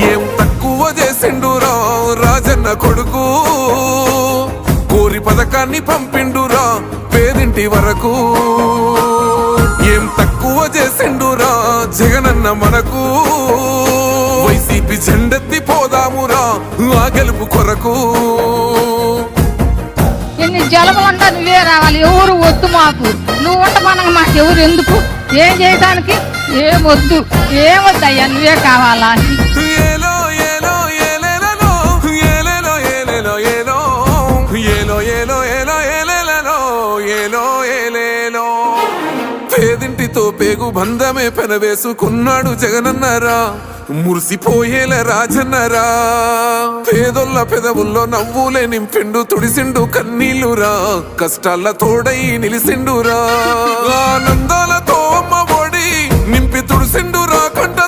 ఏం తక్కువ చేసిండురా రాజన్న కొడుకు, కోరి పథకాన్ని పంపిండురా పేదింటి వరకు. ఏం తక్కువ చేసిండురా జగనన్న మనకు, వైసీపీ జెండెత్తి పోదామురా ఆ గెలుపు కొరకు. ఎన్ని జలములంటా నువ్వే రావాలి, ఎవరు వద్దు మాకు. నువ్వు ఉండమనగా మాకు ఎవరు ఎందుకు, ఏం చేయడానికి ఏమొద్దు, ఏమొద్దయ్యా నువ్వే కావాలా. ఏలో ఏలో ఏలేలలో ఏలేలో ఏలేలో ఏలో ఏలో ఏలో ఏలో ఏలేలలో ఏలో ఏలేలో. పేదింటితో పేగు బంధమే పెనవేసుకున్నాడు జగనన్నరా, మురిసిపోయేల రాజన్నరా. పేదొల్ల పెదవుల్లో నవ్వులే నింపిండు, తుడిసిండు కన్నీళ్లురా, కష్టాల తోడై నిలిసిండురా. ఆనందాలతో అమ్మ ఒడి నింపి తుడిసిండురా కంట